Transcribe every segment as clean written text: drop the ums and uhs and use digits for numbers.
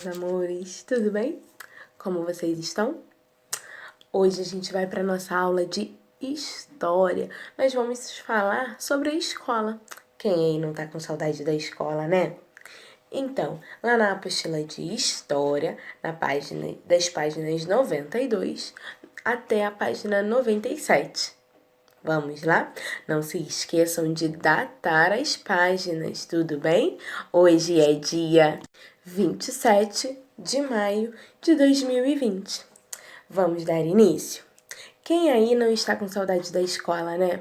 amores, tudo bem? Como vocês estão? Hoje a gente vai para nossa aula de história. Nós vamos falar sobre a escola. Quem aí não tá com saudade da escola, né? Então, lá na apostila de história, das páginas 92 até a página 97. Vamos lá? Não se esqueçam de datar as páginas, tudo bem? Hoje é dia 27 de maio de 2020. Vamos dar início? Quem aí não está com saudade da escola, né?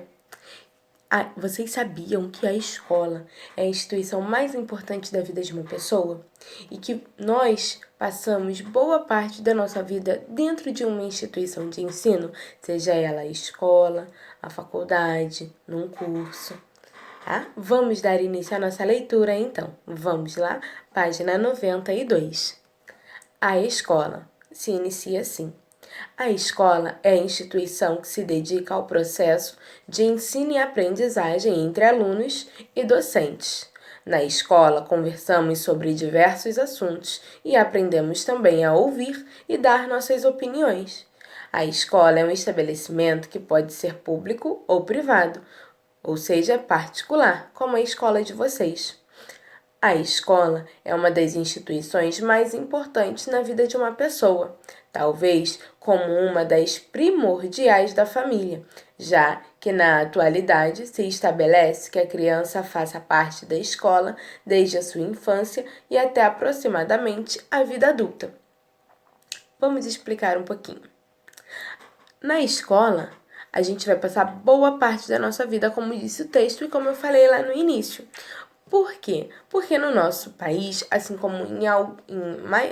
Vocês sabiam que a escola é a instituição mais importante da vida de uma pessoa? E que nós passamos boa parte da nossa vida dentro de uma instituição de ensino, seja ela a escola, a faculdade, num curso, tá? Vamos dar início à nossa leitura, então. Vamos lá, página 92. A escola se inicia assim. A escola é a instituição que se dedica ao processo de ensino e aprendizagem entre alunos e docentes. Na escola, conversamos sobre diversos assuntos e aprendemos também a ouvir e dar nossas opiniões. A escola é um estabelecimento que pode ser público ou privado, ou seja, particular, como a escola de vocês. A escola é uma das instituições mais importantes na vida de uma pessoa, talvez como uma das primordiais da família, já que na atualidade se estabelece que a criança faça parte da escola desde a sua infância e até aproximadamente a vida adulta. Vamos explicar um pouquinho. Na escola, a gente vai passar boa parte da nossa vida, como disse o texto e como eu falei lá no início. Por quê? Porque no nosso país, assim como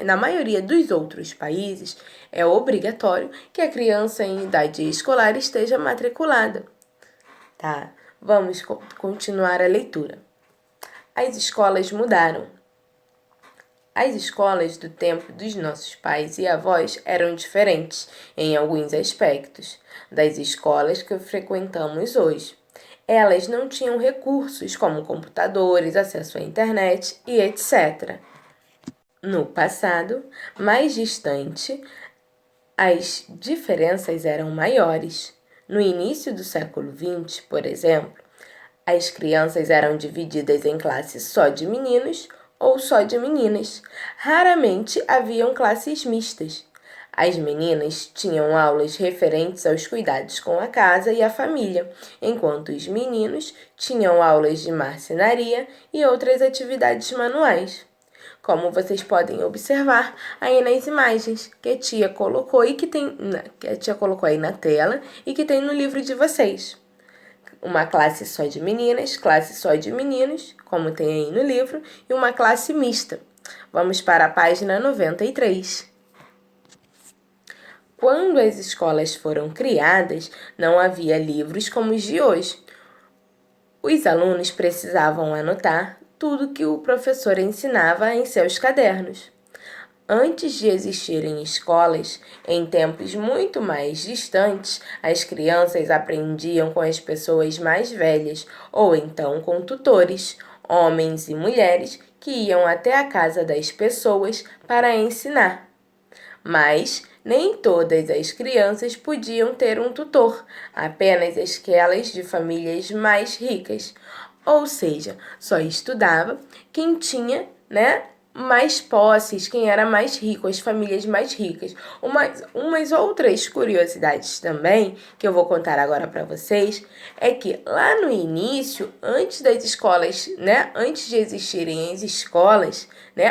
na maioria dos outros países, é obrigatório que a criança em idade escolar esteja matriculada. Tá? Vamos continuar a leitura. As escolas mudaram. As escolas do tempo dos nossos pais e avós eram diferentes, em alguns aspectos, das escolas que frequentamos hoje. Elas não tinham recursos como computadores, acesso à internet e etc. No passado, mais distante, as diferenças eram maiores. No início do século XX, por exemplo, as crianças eram divididas em classes só de meninos ou só de meninas. Raramente haviam classes mistas. As meninas tinham aulas referentes aos cuidados com a casa e a família, enquanto os meninos tinham aulas de marcenaria e outras atividades manuais. Como vocês podem observar aí nas imagens que a tia colocou aí na tela e que tem no livro de vocês. Uma classe só de meninas, classe só de meninos, como tem aí no livro, e uma classe mista. Vamos para a página 93. Quando as escolas foram criadas, não havia livros como os de hoje. Os alunos precisavam anotar tudo que o professor ensinava em seus cadernos. Antes de existirem escolas, em tempos muito mais distantes, as crianças aprendiam com as pessoas mais velhas ou então com tutores, homens e mulheres que iam até a casa das pessoas para ensinar. Mas nem todas as crianças podiam ter um tutor, apenas aquelas de famílias mais ricas. Ou seja, só estudava quem tinha, mais posses, quem era mais rico, as famílias mais ricas. Umas outras curiosidades também, que eu vou contar agora para vocês, é que lá no início, antes das escolas, antes de existirem as escolas,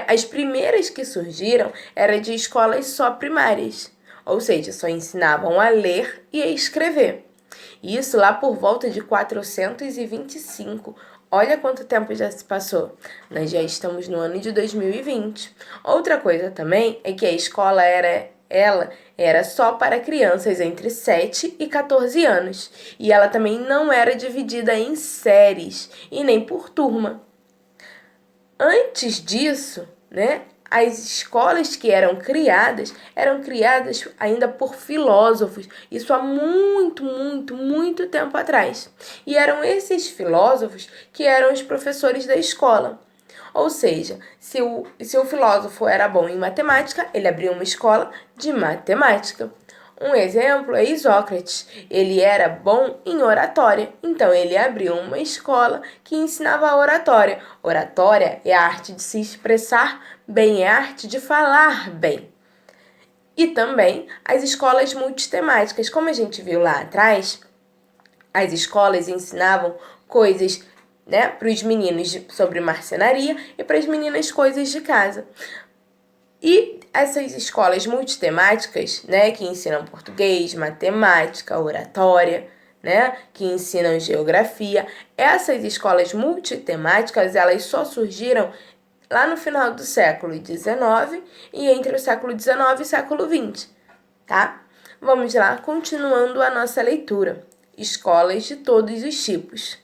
as primeiras que surgiram eram de escolas só primárias, ou seja, só ensinavam a ler e a escrever. Isso lá por volta de 425. Olha quanto tempo já se passou. Nós já estamos no ano de 2020. Outra coisa também é que a escola era só para crianças entre 7 e 14 anos. E ela também não era dividida em séries e nem por turma. Antes disso, as escolas que eram criadas ainda por filósofos, isso há muito, muito, muito tempo atrás. E eram esses filósofos que eram os professores da escola. Ou seja, se o filósofo era bom em matemática, ele abriu uma escola de matemática. Um exemplo é Isócrates. Ele era bom em oratória, então ele abriu uma escola que ensinava oratória. Oratória é a arte de se expressar bem, é a arte de falar bem. E também as escolas multitemáticas, como a gente viu lá atrás, as escolas ensinavam coisas, né, para os meninos sobre marcenaria e para as meninas coisas de casa. E essas escolas multitemáticas, né, que ensinam português, matemática, oratória, né, que ensinam geografia, essas escolas multitemáticas, elas só surgiram lá no final do século XIX e entre o século XIX e o século XX, tá? Vamos lá, continuando a nossa leitura. Escolas de todos os tipos.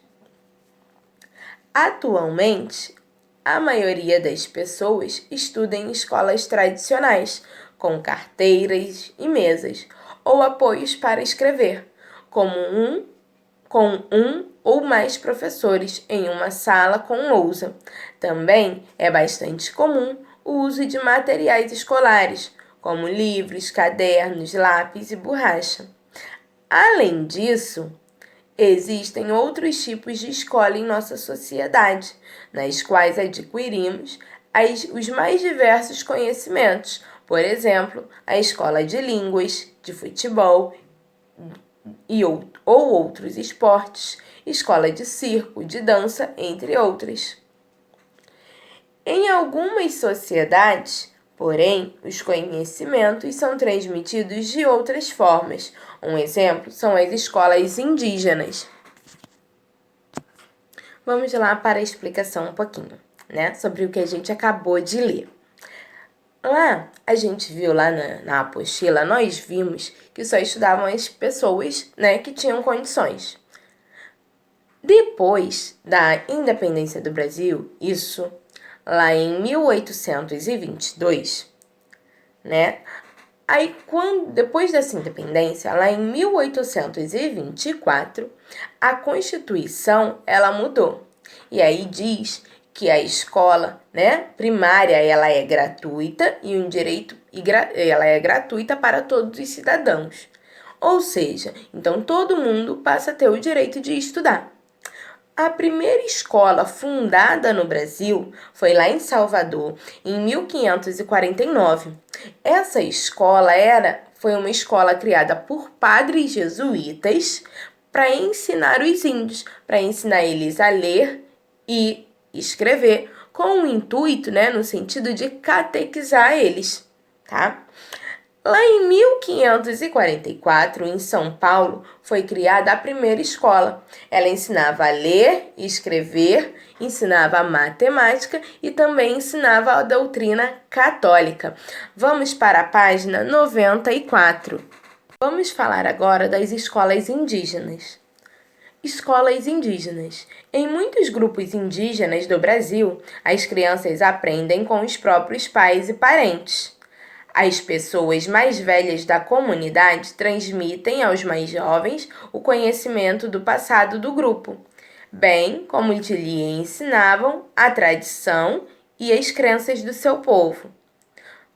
Atualmente, a maioria das pessoas estuda em escolas tradicionais, com carteiras e mesas, ou apoios para escrever, com um ou mais professores em uma sala com lousa. Também é bastante comum o uso de materiais escolares, como livros, cadernos, lápis e borracha. Além disso, existem outros tipos de escola em nossa sociedade, nas quais adquirimos os mais diversos conhecimentos. Por exemplo, a escola de línguas, de futebol ou outros esportes, escola de circo, de dança, entre outras. Em algumas sociedades, porém, os conhecimentos são transmitidos de outras formas. Um exemplo são as escolas indígenas. Vamos lá para a explicação um pouquinho, né, sobre o que a gente acabou de ler. Lá, a gente viu lá na apostila, nós vimos que só estudavam as pessoas, né, que tinham condições. Depois da independência do Brasil, isso lá em 1822, né? Aí, depois dessa independência, lá em 1824, a Constituição, ela mudou. E aí diz que a escola, né, primária, ela é gratuita e ela é gratuita para todos os cidadãos. Ou seja, então todo mundo passa a ter o direito de estudar. A primeira escola fundada no Brasil foi lá em Salvador, em 1549. Essa escola foi uma escola criada por padres jesuítas para ensinar os índios, para ensinar eles a ler e escrever, com o intuito, né, no sentido de catequizar eles, tá? Lá em 1544, em São Paulo, foi criada a primeira escola. Ela ensinava a ler e escrever, ensinava a matemática e também ensinava a doutrina católica. Vamos para a página 94. Vamos falar agora das escolas indígenas. Escolas indígenas. Em muitos grupos indígenas do Brasil, as crianças aprendem com os próprios pais e parentes. As pessoas mais velhas da comunidade transmitem aos mais jovens o conhecimento do passado do grupo, bem como lhe ensinavam a tradição e as crenças do seu povo.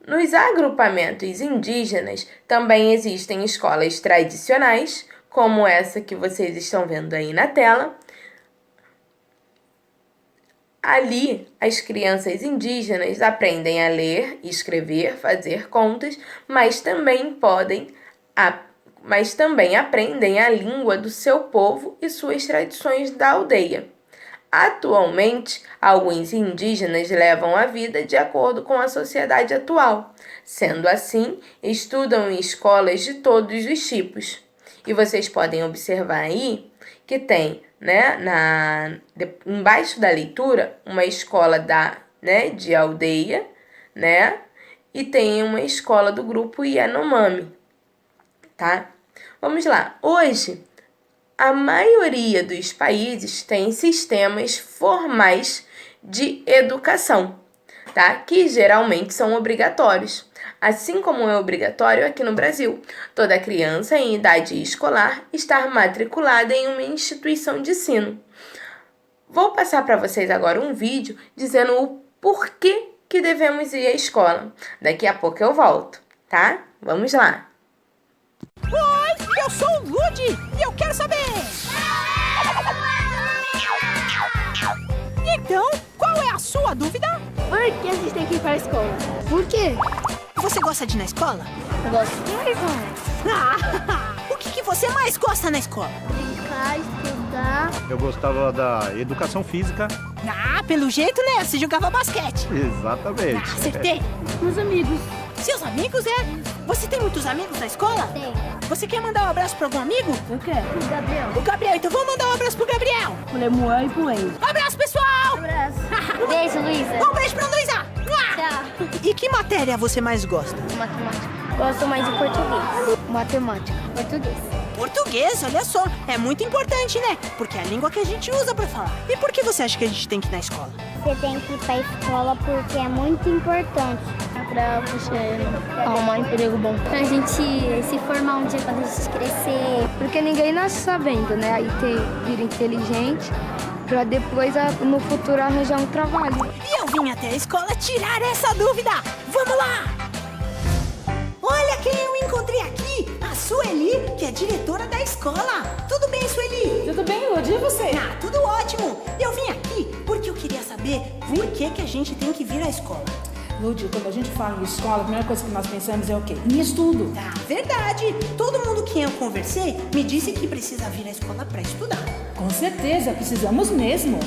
Nos agrupamentos indígenas também existem escolas tradicionais, como essa que vocês estão vendo aí na tela. Ali, as crianças indígenas aprendem a ler, escrever, fazer contas, mas também aprendem a língua do seu povo e suas tradições da aldeia. Atualmente, alguns indígenas levam a vida de acordo com a sociedade atual. Sendo assim, estudam em escolas de todos os tipos. E vocês podem observar aí que tem, né, embaixo da leitura, uma escola de aldeia, né, e tem uma escola do grupo Yanomami, tá? Vamos lá. Hoje, a maioria dos países tem sistemas formais de educação, tá? Que geralmente são obrigatórios. Assim como é obrigatório aqui no Brasil, toda criança em idade escolar estar matriculada em uma instituição de ensino. Vou passar para vocês agora um vídeo dizendo por que devemos ir à escola. Daqui a pouco eu volto, tá? Vamos lá. Oi, eu sou o Ludi e eu quero saber. Então, qual é a sua dúvida? Por que a gente tem que ir pra escola? Por quê? Você gosta de ir na escola? Eu gosto de ir, O que você mais gosta na escola? brincar, estudar. Eu gostava da educação física. Pelo jeito, né? Você jogava basquete. Exatamente. Acertei. Meus amigos. Seus amigos, é? Você tem muitos amigos na escola? Tem. Você quer mandar um abraço pra algum amigo? Eu quero. O Gabriel. O Gabriel, então vamos mandar um abraço pro Gabriel. O Lemuel e pro Enzo. Abraço, pessoal! Abraço. Beijo, Luísa. Um beijo pra Luísa. Tchau. E que matéria você mais gosta? Matemática. Gosto mais de português. Matemática. Português. Português, olha só, é muito importante, né? Porque é a língua que a gente usa pra falar. E por que você acha que a gente tem que ir na escola? Você tem que ir pra escola porque é muito importante. Pra você arrumar um emprego bom. Pra gente se formar um dia quando a gente crescer. Porque ninguém nasce sabendo, né? Aí vir inteligente pra depois, no futuro, arranjar um trabalho. E eu vim até a escola tirar essa dúvida. Vamos lá! Olha quem eu encontrei aqui! A Sueli, que é diretora da escola. Tudo bem, Sueli? Tudo bem, Ludi? E você? Tudo ótimo. Eu vim aqui porque eu queria saber por que a gente tem que vir à escola. Ludi, quando a gente fala em escola, a primeira coisa que nós pensamos é o quê? Em estudo. Verdade. Todo mundo que eu conversei me disse que precisa vir à escola para estudar. Com certeza, precisamos mesmo.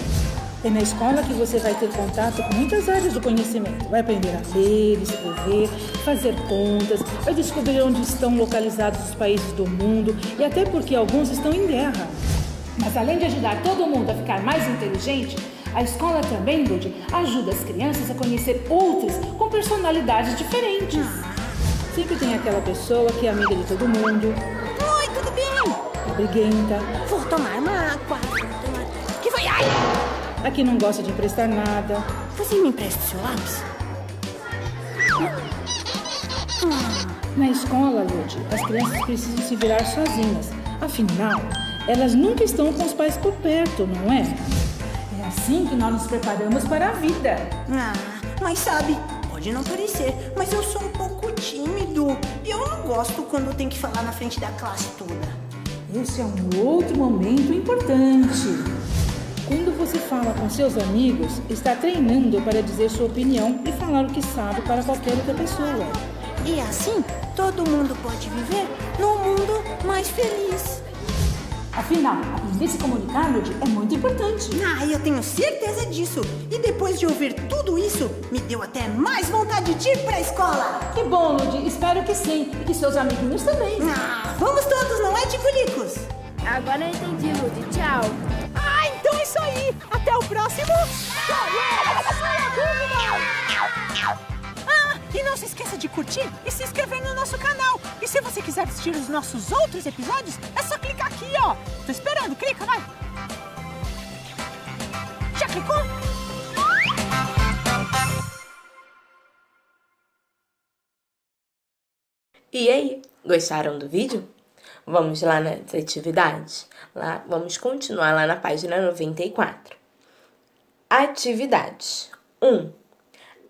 É na escola que você vai ter contato com muitas áreas do conhecimento. Vai aprender a ler, escrever, fazer contas, vai descobrir onde estão localizados os países do mundo e até porque alguns estão em guerra. Mas além de ajudar todo mundo a ficar mais inteligente, a escola também, Ludi, ajuda as crianças a conhecer outros com personalidades diferentes. Sempre tem aquela pessoa que é amiga de todo mundo, Oi, tudo bem? é briguenta, Vou tomar uma água. Que foi? Ai! a que não gosta de emprestar nada. Você me empresta o seu lápis? Na escola, Ludi, as crianças precisam se virar sozinhas. Afinal, elas nunca estão com os pais por perto, não é? É assim que nós nos preparamos para a vida. Mas sabe, pode não parecer, mas eu sou um pouco tímido. E eu não gosto quando tem que falar na frente da classe toda. Esse é um outro momento importante. Quando você fala com seus amigos, está treinando para dizer sua opinião e falar o que sabe para qualquer outra pessoa. E assim, todo mundo pode viver num mundo mais feliz. Afinal, aprender a se comunicar, Ludi, é muito importante. Eu tenho certeza disso. E depois de ouvir tudo isso, me deu até mais vontade de ir pra escola. Que bom, Ludi, espero que sim. E que seus amiguinhos também. Vamos todos, não é, Ticulicos? Agora eu entendi, Ludi. Tchau. Então é isso aí. Até o próximo. E não se esqueça de curtir e se inscrever no nosso canal. E se você quiser assistir os nossos outros episódios, é só clicar aqui, ó. Tô esperando, clica, vai. Já clicou? E aí, gostaram do vídeo? Vamos lá nas atividades? Vamos continuar lá na página 94. Atividades. 1.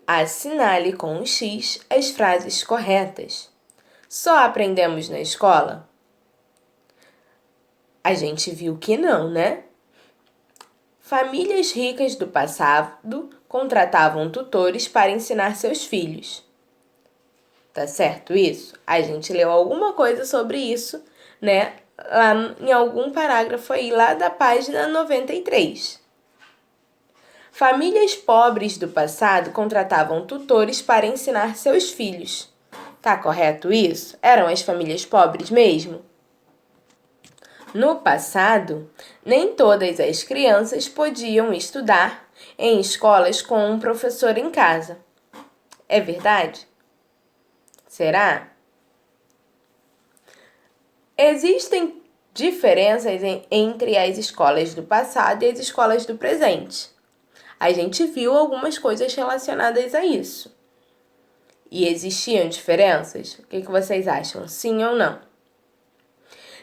Assinale com um X as frases corretas. Só aprendemos na escola? A gente viu que não, né? Famílias ricas do passado contratavam tutores para ensinar seus filhos. Tá certo isso? A gente leu alguma coisa sobre isso, né? Lá em algum parágrafo aí, lá da página 93. Famílias pobres do passado contratavam tutores para ensinar seus filhos. Tá correto isso? Eram as famílias pobres mesmo? No passado, nem todas as crianças podiam estudar em escolas com um professor em casa. É verdade? Será? Existem diferenças entre as escolas do passado e as escolas do presente. A gente viu algumas coisas relacionadas a isso. E existiam diferenças? O que vocês acham? Sim ou não?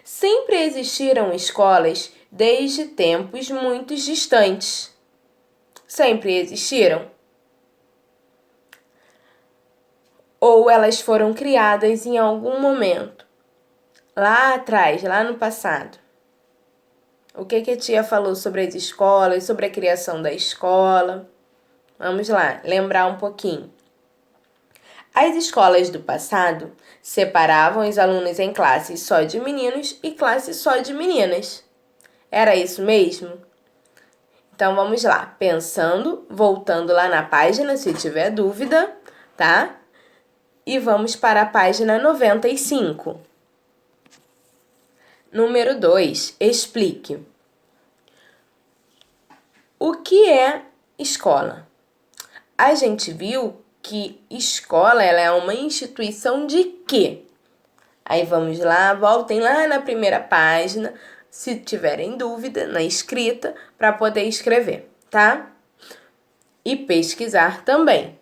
Sempre existiram escolas desde tempos muito distantes. Sempre existiram? ou elas foram criadas em algum momento, lá atrás, lá no passado. O que a tia falou sobre as escolas, sobre a criação da escola? Vamos lá, lembrar um pouquinho. As escolas do passado separavam os alunos em classes só de meninos e classes só de meninas. Era isso mesmo? Então vamos lá, pensando, voltando lá na página, se tiver dúvida, tá? E vamos para a página 95. Número 2, explique. O que é escola? A gente viu que escola ela é uma instituição de quê? Aí vamos lá, voltem lá na primeira página, se tiverem dúvida, na escrita, para poder escrever, tá? E pesquisar também.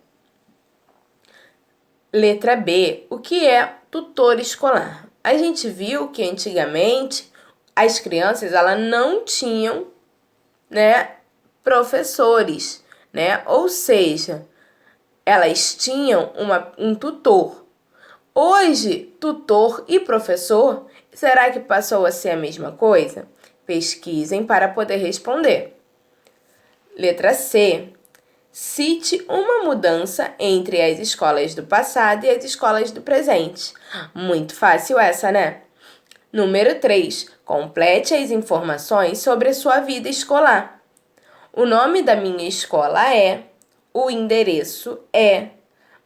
Letra B, o que é tutor escolar? A gente viu que antigamente as crianças elas não tinham, né, professores, né? Ou seja, elas tinham um tutor. Hoje, tutor e professor, será que passou a ser a mesma coisa? Pesquisem para poder responder. Letra C. Cite uma mudança entre as escolas do passado e as escolas do presente. Muito fácil essa, né? Número 3. Complete as informações sobre a sua vida escolar. O nome da minha escola é, o endereço é,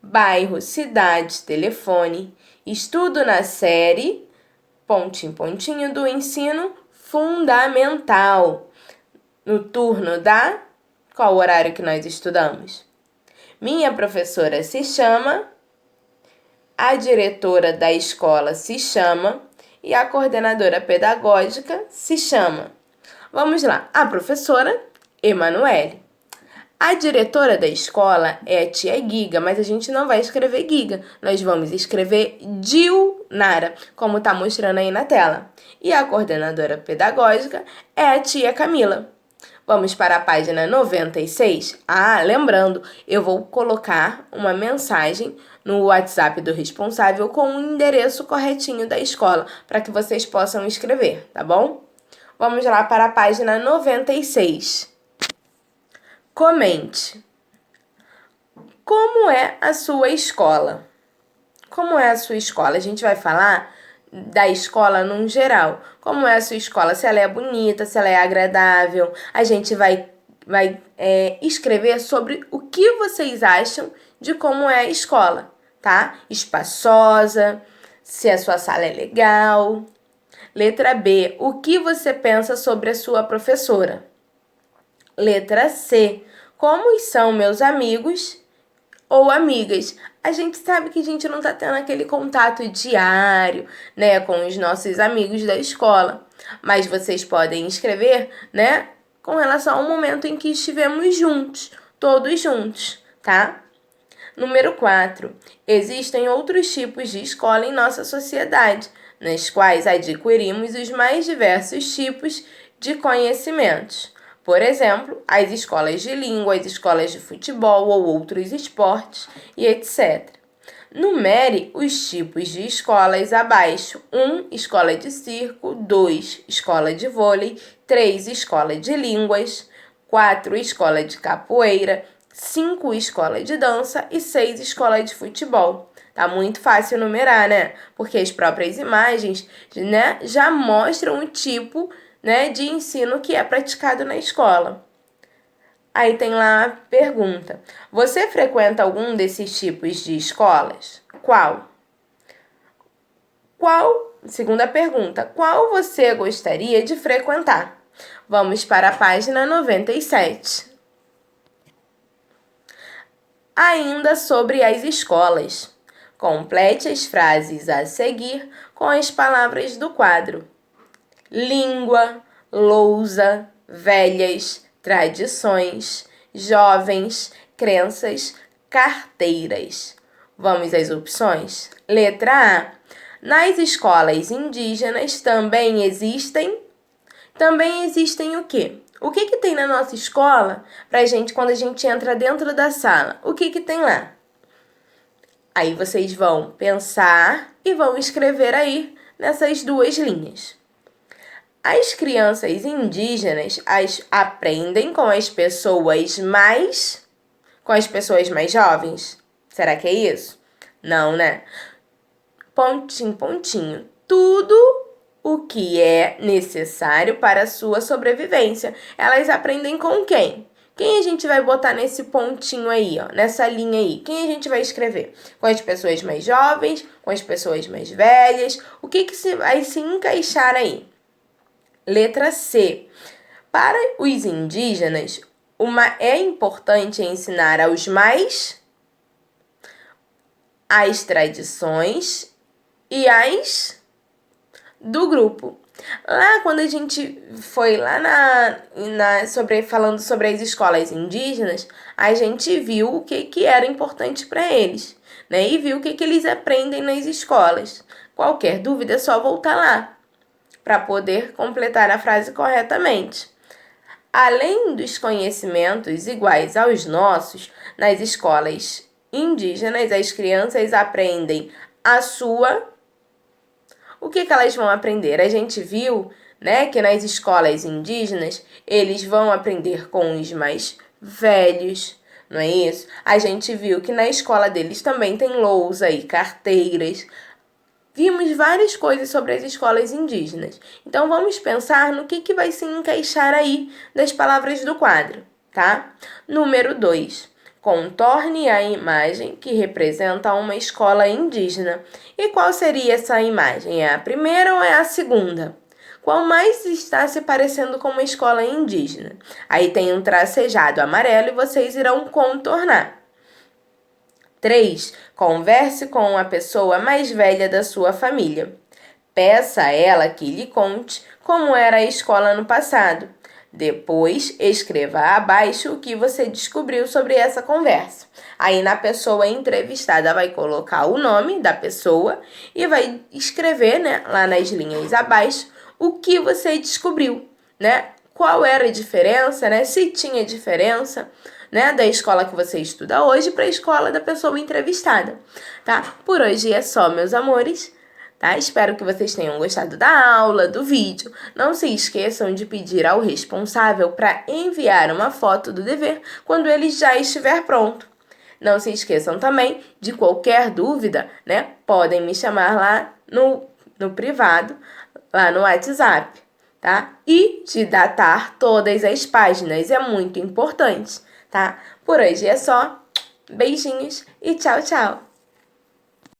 bairro, cidade, telefone, estudo na série, pontinho, pontinho, do ensino fundamental. No turno da... Qual o horário que nós estudamos? Minha professora se chama, a diretora da escola se chama e a coordenadora pedagógica se chama. Vamos lá, a professora Emanuele. A diretora da escola é a tia Giga, mas a gente não vai escrever Giga. Nós vamos escrever Dilnara, como está mostrando aí na tela. E a coordenadora pedagógica é a tia Camila. Vamos para a página 96. Lembrando, eu vou colocar uma mensagem no WhatsApp do responsável com o endereço corretinho da escola, para que vocês possam escrever, tá bom? Vamos lá para a página 96. Comente. Como é a sua escola? Como é a sua escola? A gente vai falar da escola num geral. Como é a sua escola? Se ela é bonita, se ela é agradável. A gente vai escrever sobre o que vocês acham de como é a escola, tá? Espaçosa, se a sua sala é legal. Letra B, o que você pensa sobre a sua professora? Letra C, como são meus amigos ou amigas? A gente sabe que a gente não tá tendo aquele contato diário, né, com os nossos amigos da escola. Mas vocês podem escrever, né, com relação ao momento em que estivemos juntos, todos juntos, tá? Número 4. Existem outros tipos de escola em nossa sociedade, nas quais adquirimos os mais diversos tipos de conhecimentos. Por exemplo, as escolas de língua, as escolas de futebol ou outros esportes e etc. Numere os tipos de escolas abaixo. 1. Escola de circo. 2. Escola de vôlei. 3. Escola de línguas. 4. Escola de capoeira. 5. Escola de dança. E 6. Escola de futebol. Tá muito fácil numerar, né? Porque as próprias imagens, né, já mostram o tipo, né, de ensino que é praticado na escola. Aí tem lá a pergunta. Você frequenta algum desses tipos de escolas? Qual? Segunda pergunta. Qual você gostaria de frequentar? Vamos para a página 97. Ainda sobre as escolas. Complete as frases a seguir com as palavras do quadro. Língua, lousa, velhas, tradições, jovens, crenças, carteiras. Vamos às opções? Letra A. Nas escolas indígenas também existem o quê? O que tem na nossa escola pra gente quando a gente entra dentro da sala? O que tem lá? Aí vocês vão pensar e vão escrever aí nessas 2 linhas. As crianças indígenas aprendem com as pessoas mais jovens. Será que é isso? Não, né? Pontinho, pontinho. Tudo o que é necessário para a sua sobrevivência. Elas aprendem com quem? Quem a gente vai botar nesse pontinho aí, ó, nessa linha aí? Quem a gente vai escrever? Com as pessoas mais jovens, com as pessoas mais velhas? O que vai se encaixar aí? Letra C. Para os indígenas, é importante ensinar aos mais as tradições e as do grupo. Lá, quando a gente foi lá falando sobre as escolas indígenas, a gente viu o que era importante para eles, né? E viu o que eles aprendem nas escolas. Qualquer dúvida é só voltar lá para poder completar a frase corretamente. Além dos conhecimentos iguais aos nossos, nas escolas indígenas, as crianças aprendem o que elas vão aprender? A gente viu, né, que nas escolas indígenas eles vão aprender com os mais velhos, não é isso? A gente viu que na escola deles também tem lousa e carteiras. Vimos várias coisas sobre as escolas indígenas. Então vamos pensar no que vai se encaixar aí das palavras do quadro, tá? Número 2. Contorne a imagem que representa uma escola indígena. E qual seria essa imagem? É a primeira ou é a segunda? Qual mais está se parecendo com uma escola indígena? Aí tem um tracejado amarelo e vocês irão contornar. 3. Converse com a pessoa mais velha da sua família. Peça a ela que lhe conte como era a escola no passado. Depois, escreva abaixo o que você descobriu sobre essa conversa. Aí, na pessoa entrevistada, vai colocar o nome da pessoa e vai escrever, né, lá nas linhas abaixo, o que você descobriu, né? Qual era a diferença, né? Se tinha diferença, né, da escola que você estuda hoje para a escola da pessoa entrevistada, tá? Por hoje é só, meus amores. Tá? Espero que vocês tenham gostado da aula, do vídeo. Não se esqueçam de pedir ao responsável para enviar uma foto do dever quando ele já estiver pronto. Não se esqueçam também de qualquer dúvida, né? Podem me chamar lá no privado, lá no WhatsApp, tá? E de datar todas as páginas, é muito importante, tá? Por hoje é só. Beijinhos e tchau, tchau!